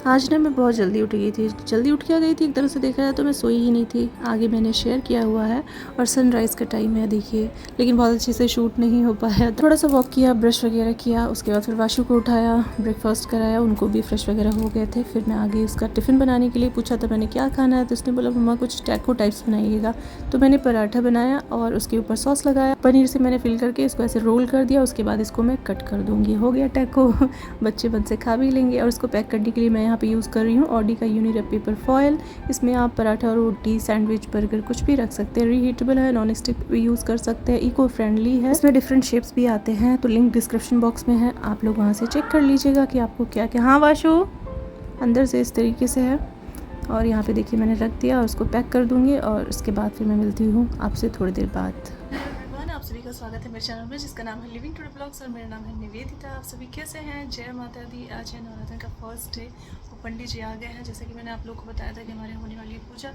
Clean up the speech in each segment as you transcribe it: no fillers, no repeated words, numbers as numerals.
आज ना मैं बहुत जल्दी उठ गई थी। जल्दी उठ क्या गई थी, एक तरह से देखा जाए तो मैं सोई ही नहीं थी। आगे मैंने शेयर किया हुआ है और सनराइज़ का टाइम है देखिए, लेकिन बहुत अच्छे से शूट नहीं हो पाया। थोड़ा सा वॉक किया, ब्रश वगैरह किया, उसके बाद फिर वाशु को उठाया, ब्रेकफास्ट कराया, उनको भी फ्रेश वगैरह हो गए थे। फिर मैं आगे उसका टिफ़िन बनाने के लिए पूछा था मैंने क्या खाना है, तो उसने बोला मम्मा कुछ टैको टाइप्स बनाइएगा। तो मैंने पराठा बनाया और उसके ऊपर सॉस लगाया, पनीर से मैंने फिल करके इसको ऐसे रोल कर दिया। उसके बाद इसको मैं कट कर दूँगी, हो गया टैको। बच्चे मन से खा भी लेंगे। और इसको पैक करने के लिए मैं यहाँ पे यूज़ कर रही हूँ ऑडी का यूनिरैप पेपर फॉयल। इसमें आप पराठा, रोटी, सैंडविच, बर्गर कुछ भी रख सकते हैं। रीहीटेबल है, नॉन स्टिक भी यूज़ कर सकते हैं, इको फ्रेंडली है। इसमें डिफरेंट शेप्स भी आते हैं, तो लिंक डिस्क्रिप्शन बॉक्स में है, आप लोग वहाँ से चेक कर लीजिएगा कि आपको क्या क्या। हाँ वाशु, अंदर से इस तरीके से है। और यहाँ पे देखिए मैंने रख दिया और उसको पैक कर दूँगी और उसके बाद फिर मैं मिलती हूँ आपसे थोड़ी देर बाद। आप सभी का स्वागत है मेरे चैनल में जिसका नाम है लिविंग टुडे ब्लॉग्स और मेरा नाम है निवेदिता। आप सभी कैसे हैं? जय माता दी। आज है नवरात्र का फर्स्ट डे और पंडित जी आ गए हैं। जैसे कि मैंने आप लोग को बताया था कि हमारे होने वाली है पूजा,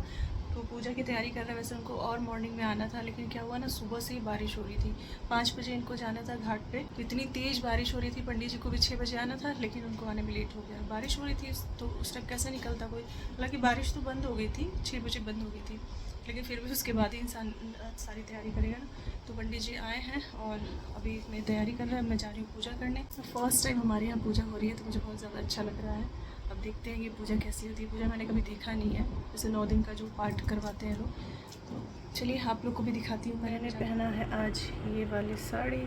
तो पूजा की तैयारी कर रहे हैं। वैसे उनको और मॉर्निंग में आना था, लेकिन क्या हुआ ना, सुबह से ही बारिश हो रही थी। 5 बजे इनको जाना था घाट पे, तो इतनी तेज़ बारिश हो रही थी। पंडित जी को भी 6 बजे आना था, लेकिन उनको आने में लेट हो गया। बारिश हो रही थी तो उस टाइम कैसे निकलता कोई। हालांकि बारिश तो बंद हो गई थी, 6 बजे बंद हो गई थी, लेकिन फिर भी उसके बाद ही इंसान सारी तैयारी करेगा ना। तो पंडित जी आए हैं और अभी मैं तैयारी कर रहा है। मैं जा रही हूँ पूजा करने। फर्स्ट टाइम हमारे यहाँ पूजा हो रही है, तो मुझे बहुत ज़्यादा अच्छा लग रहा है। अब देखते हैं कि पूजा कैसी होती है। पूजा मैंने कभी देखा नहीं है, जैसे 9 दिन का जो पाठ करवाते हैं लोग। तो चलिए आप लोग को भी दिखाती हूँ। मैंने पहना है आज ये वाली साड़ी,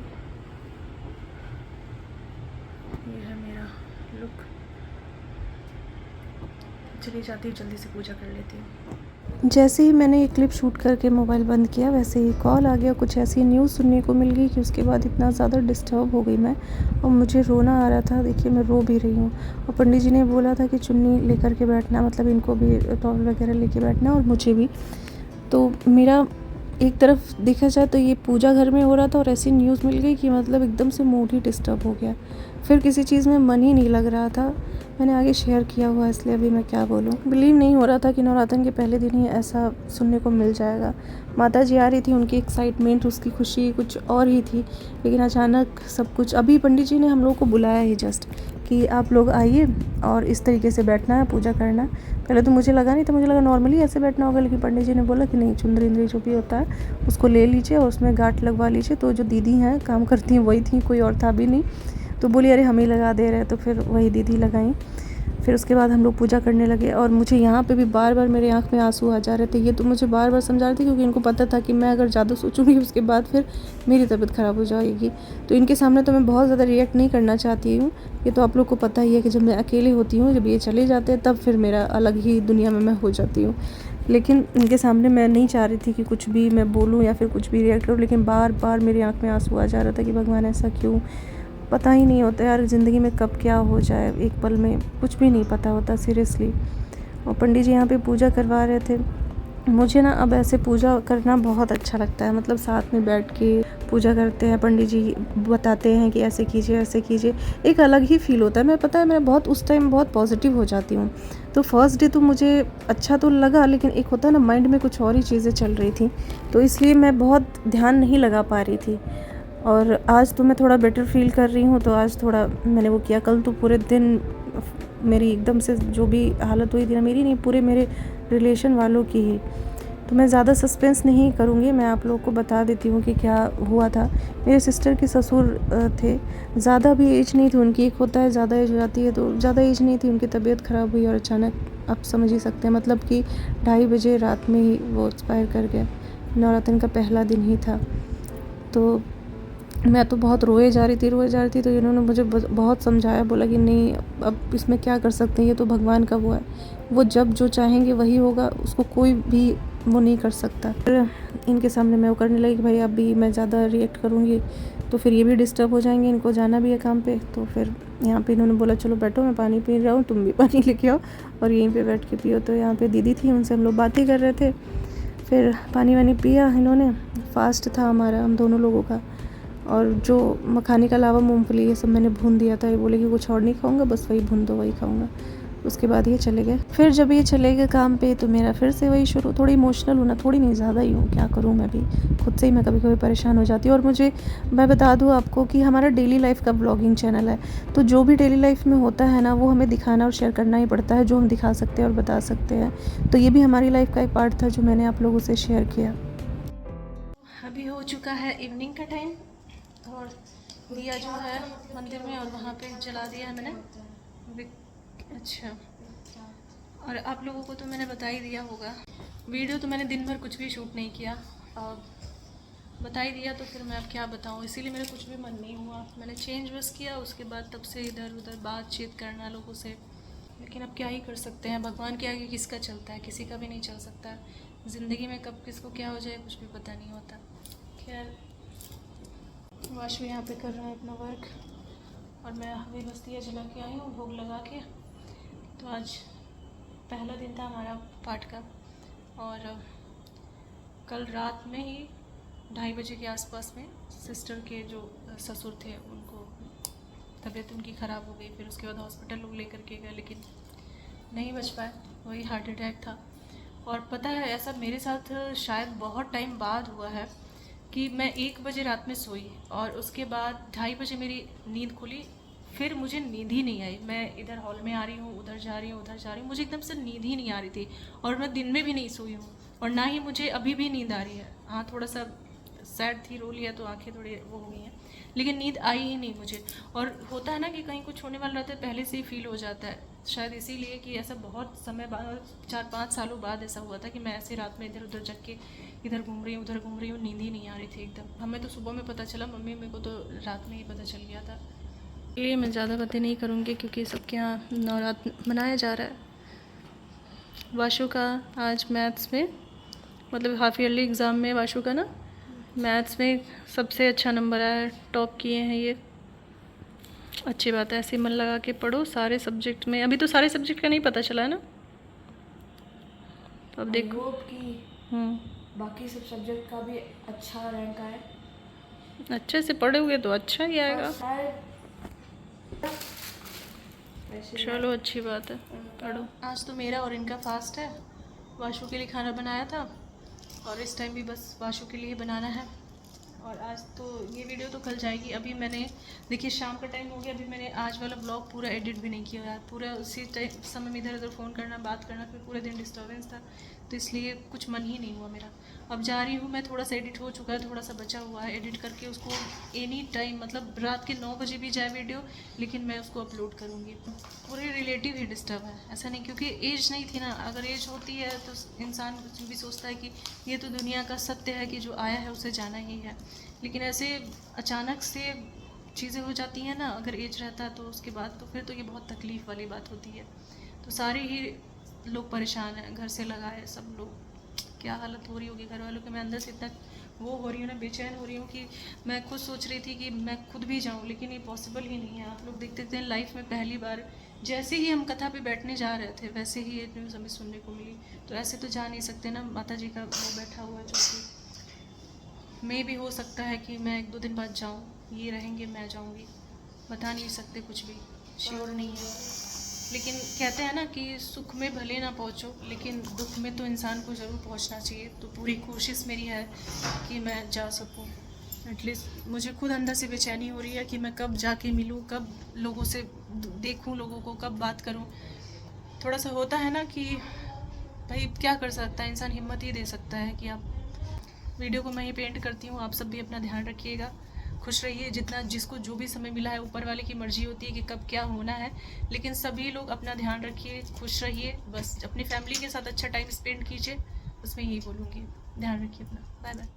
ये है मेरा लुक। चलिए जाती हूँ, जल्दी से पूजा कर लेती हूँ। जैसे ही मैंने ये क्लिप शूट करके मोबाइल बंद किया, वैसे ही कॉल आ गया। कुछ ऐसी न्यूज़ सुनने को मिल गई कि उसके बाद इतना ज़्यादा डिस्टर्ब हो गई मैं, और मुझे रोना आ रहा था। देखिए मैं रो भी रही हूँ। और पंडित जी ने बोला था कि चुन्नी लेकर के बैठना, मतलब इनको भी टॉवल वगैरह लेके बैठना और मुझे भी। तो मेरा एक तरफ देखा जाए तो ये पूजा घर में हो रहा था और ऐसी न्यूज़ मिल गई कि मतलब एकदम से मूड ही डिस्टर्ब हो गया। फिर किसी चीज़ में मन ही नहीं लग रहा था। मैंने आगे शेयर किया हुआ, इसलिए अभी मैं क्या बोलूँ। बिलीव नहीं हो रहा था कि नवरात्र के पहले दिन ही ऐसा सुनने को मिल जाएगा। माता जी आ रही थी, उनकी एक्साइटमेंट, उसकी खुशी कुछ और ही थी, लेकिन अचानक सब कुछ। अभी पंडित जी ने हम लोग को बुलाया ही जस्ट कि आप लोग आइए और इस तरीके से बैठना है, पूजा करना है। पहले तो मुझे लगा नहीं था, मुझे लगा नॉर्मली ऐसे बैठना होगा, लेकिन पंडित जी ने बोला कि नहीं, चुंदरी इंद्री जो भी होता है उसको ले लीजिए और उसमें गांठ लगवा लीजिए। तो जो दीदी हैं काम करती हैं वही थी, कोई और था भी नहीं। तो बोली अरे हम ही लगा दे रहे हैं, तो फिर वही दीदी लगाई। फिर उसके बाद हम लोग पूजा करने लगे और मुझे यहाँ पे भी बार बार मेरे आँख में आंसू आ जा रहे थे। ये तो मुझे बार बार समझा रहे थे, क्योंकि इनको पता था कि मैं अगर ज़्यादा सोचूंगी उसके बाद फिर मेरी तबीयत ख़राब हो जाएगी। तो इनके सामने तो मैं बहुत ज़्यादा रिएक्ट नहीं करना चाहती हूँ। ये तो आप लोग को पता ही है कि जब मैं अकेली होती हूँ, जब ये चले जाते हैं, तब फिर मेरा अलग ही दुनिया में मैं हो जाती हूँ। लेकिन इनके सामने मैं नहीं चाह रही थी कि कुछ भी मैं बोलूँ या फिर कुछ भी रिएक्ट करूँ, लेकिन बार बार मेरी आँख में आंसू आ जा रहा था कि भगवान ऐसा क्यों। पता ही नहीं होता यार ज़िंदगी में कब क्या हो जाए, एक पल में कुछ भी नहीं पता होता सीरियसली। और पंडित जी यहाँ पे पूजा करवा रहे थे। मुझे ना अब ऐसे पूजा करना बहुत अच्छा लगता है, मतलब साथ में बैठ के पूजा करते हैं, पंडित जी बताते हैं कि ऐसे कीजिए ऐसे कीजिए, एक अलग ही फील होता है। मैं पता है मैं बहुत उस टाइम बहुत पॉजिटिव हो जाती हूँ। तो फर्स्ट डे तो मुझे अच्छा तो लगा, लेकिन एक होता है ना माइंड में कुछ और ही चीज़ें चल रही थी, तो इसलिए मैं बहुत ध्यान नहीं लगा पा रही थी। और आज तो मैं थोड़ा बेटर फील कर रही हूँ, तो आज थोड़ा मैंने वो किया। कल तो पूरे दिन मेरी एकदम से जो भी हालत हुई थी ना, मेरी नहीं पूरे मेरे रिलेशन वालों की ही। तो मैं ज़्यादा सस्पेंस नहीं करूँगी, मैं आप लोगों को बता देती हूँ कि क्या हुआ था। मेरे सिस्टर के ससुर थे, ज़्यादा भी एज नहीं थी उनकी। एक होता है ज़्यादा एज हो जाती है, तो ज़्यादा एज नहीं थी, उनकी तबीयत ख़राब हुई और अचानक आप समझ ही सकते हैं, मतलब कि 2:30 बजे रात में ही वो एक्सपायर कर गए। नवरात्र का पहला दिन ही था। तो मैं तो बहुत रोए जा रही थी। तो इन्होंने मुझे बहुत समझाया, बोला कि नहीं अब इसमें क्या कर सकते हैं, ये तो भगवान का वो है, वो जब जो चाहेंगे वही होगा, उसको कोई भी वो नहीं कर सकता। फिर इनके सामने मैं वो करने लगी कि भाई अभी मैं ज़्यादा रिएक्ट करूँगी तो फिर ये भी डिस्टर्ब हो जाएंगे, इनको जाना भी है काम पे। तो फिर यहाँ पे इन्होंने बोला चलो बैठो, मैं पानी पी रहा हूँ, तुम भी पानी लेके आओ और यहीं पे बैठ के पियो। तो यहाँ पे दीदी थी, उनसे हम लोग बातें कर रहे थे। फिर पानी वानी पिया इन्होंने। फास्ट था हमारा, हम दोनों लोगों का। और जो मखाने के अलावा मूंगफली ये सब मैंने भून दिया था। ये बोले कि कुछ और नहीं खाऊंगा, बस वही भून दो, वही खाऊंगा। उसके बाद ये चले गए। फिर जब ये चले गए काम पे तो मेरा फिर से वही शुरू, थोड़ी इमोशनल हूँ ना, थोड़ी नहीं ज़्यादा ही हूँ, क्या करूँ मैं भी खुद से ही मैं कभी कभी परेशान हो जाती हूँ। और मैं बता दूँ आपको कि हमारा डेली लाइफ का ब्लॉगिंग चैनल है, तो जो भी डेली लाइफ में होता है ना वो हमें दिखाना और शेयर करना ही पड़ता है, जो हम दिखा सकते हैं और बता सकते हैं। तो ये भी हमारी लाइफ का एक पार्ट था जो मैंने आप लोगों से शेयर किया। अभी हो चुका है इवनिंग का टाइम और दिया जो है मंदिर में और वहाँ पे जला दिया है मैंने। अच्छा, और आप लोगों को तो मैंने बता ही दिया होगा, वीडियो तो मैंने दिन भर कुछ भी शूट नहीं किया, बता ही दिया तो फिर मैं अब क्या बताऊँ, इसीलिए मेरा कुछ भी मन नहीं हुआ। मैंने चेंज बस किया, उसके बाद तब से इधर उधर बातचीत करना लोगों से, लेकिन अब क्या ही कर सकते हैं, भगवान के आगे किसका चलता है, किसी का भी नहीं चल सकता। ज़िंदगी में कब किसको क्या हो जाए कुछ भी पता नहीं होता। खैर, वाशु यहाँ पे कर रहा है अपना वर्क और मैं हमें बस्तियाँ जला के आई हूँ भोग लगा के। तो आज पहला दिन था हमारा पाठ का और कल रात में ही 2:30 बजे के आसपास में सिस्टर के जो ससुर थे उनको तबीयत उनकी ख़राब हो गई। फिर उसके बाद हॉस्पिटल लोग लेकर के गए लेकिन नहीं बच पाए, वही हार्ट अटैक था। और पता है ऐसा मेरे साथ शायद बहुत टाइम बाद हुआ है कि मैं 1 बजे रात में सोई और उसके बाद 2:30 बजे मेरी नींद खुली, फिर मुझे नींद ही नहीं आई। मैं इधर हॉल में आ रही हूँ, उधर जा रही हूँ, उधर जा रही हूँ, मुझे एकदम से नींद ही नहीं आ रही थी। और मैं दिन में भी नहीं सोई हूँ और ना ही मुझे अभी भी नींद आ रही है। हाँ, थोड़ा सा सैड थी, रो लिया तो आंखें थोड़ी वो हो गई हैं, लेकिन नींद आई ही नहीं मुझे। और होता है ना कि कहीं कुछ होने वाला रहता है पहले से ही फील हो जाता है, शायद इसीलिए कि ऐसा बहुत समय बाद 4-5 सालों बाद ऐसा हुआ था कि मैं ऐसे रात में इधर उधर जग के इधर घूम रही हूँ उधर घूम रही हूँ, नींद ही नहीं आ रही थी एकदम। हमें तो सुबह में पता चला, मम्मी मेरे को तो रात में ही पता चल गया था। ये मैं ज़्यादा बातें नहीं करूँगी क्योंकि सबके यहाँ नवरात्र मनाया जा रहा है। वाशु का आज मैथ्स में मतलब हाफ ईयरली एग्ज़ाम में वाशु का ना मैथ्स में सबसे अच्छा नंबर आया, टॉप किए हैं ये। अच्छी बात है, ऐसे मन लगा के पढ़ो सारे सब्जेक्ट में। अभी तो सारे सब्जेक्ट का नहीं पता चला है ना, तो अब देखो बाकी सब सब्जेक्ट का भी अच्छा रैंक आए। अच्छे से पढ़ोगे तो अच्छा ही आएगा। चलो अच्छी बात है, पढ़ो। आज तो मेरा और इनका फास्ट है, वाशु के लिए खाना बनाया था और इस टाइम भी बस वाशु के लिए बनाना है। और आज तो ये वीडियो तो कल जाएगी। अभी मैंने देखिए शाम का टाइम हो गया, अभी मैंने आज वाला ब्लॉग पूरा एडिट भी नहीं किया यार, पूरा उसी टाइम समय में इधर उधर फ़ोन करना बात करना, फिर पूरे दिन डिस्टर्बेंस था तो इसलिए कुछ मन ही नहीं हुआ मेरा। अब जा रही हूँ मैं, थोड़ा सा एडिट हो चुका है, थोड़ा सा बचा हुआ है, एडिट करके उसको एनी टाइम मतलब रात के 9 बजे भी जाए वीडियो, लेकिन मैं उसको अपलोड करूँगी। पूरे रिलेटिव ही डिस्टर्ब है, ऐसा नहीं क्योंकि एज नहीं थी ना, अगर एज होती है तो इंसान कुछ भी सोचता है कि ये तो दुनिया का सत्य है कि जो आया है उसे जाना ही है। लेकिन ऐसे अचानक से चीज़ें हो जाती हैं ना, अगर एज रहता है तो उसके बाद तो फिर तो ये बहुत तकलीफ़ वाली बात होती है। तो सारे ही लोग परेशान हैं, घर से लगा है सब लोग, क्या हालत हो रही होगी घर वालों की। मैं अंदर से इतना वो हो रही हूँ ना, बेचैन हो रही हूँ कि मैं खुद सोच रही थी कि मैं खुद भी जाऊँ, लेकिन ये पॉसिबल ही नहीं है। आप लोग देखते थे लाइफ में पहली बार जैसे ही हम कथा पे बैठने जा रहे थे वैसे ही ये न्यूज़ हमें सुनने को मिली। तो ऐसे तो जा नहीं सकते ना, माता जी का वो बैठा हुआ जो कि मे भी हो सकता है कि मैं 1-2 दिन बाद जाऊँ, ये रहेंगे मैं जाऊँगी, बता नहीं सकते, कुछ भी श्योर नहीं है। लेकिन कहते हैं ना कि सुख में भले ना पहुँचो लेकिन दुख में तो इंसान को ज़रूर पहुँचना चाहिए। तो पूरी कोशिश मेरी है कि मैं जा सकूँ। एटलीस्ट मुझे खुद अंदर से बेचैनी हो रही है कि मैं कब जाके मिलूँ, कब लोगों से देखूँ, लोगों को कब बात करूँ। थोड़ा सा होता है ना कि भाई क्या कर सकता है इंसान, हिम्मत ही दे सकता है कि आप। वीडियो को मैं ही पेंट करती हूँ, आप सब भी अपना ध्यान रखिएगा, खुश रहिए। जितना जिसको जो भी समय मिला है, ऊपर वाले की मर्जी होती है कि कब क्या होना है, लेकिन सभी लोग अपना ध्यान रखिए, खुश रहिए, बस अपनी फैमिली के साथ अच्छा टाइम स्पेंड कीजिए, बस मैं यही बोलूँगी। ध्यान रखिए अपना, बाय बाय।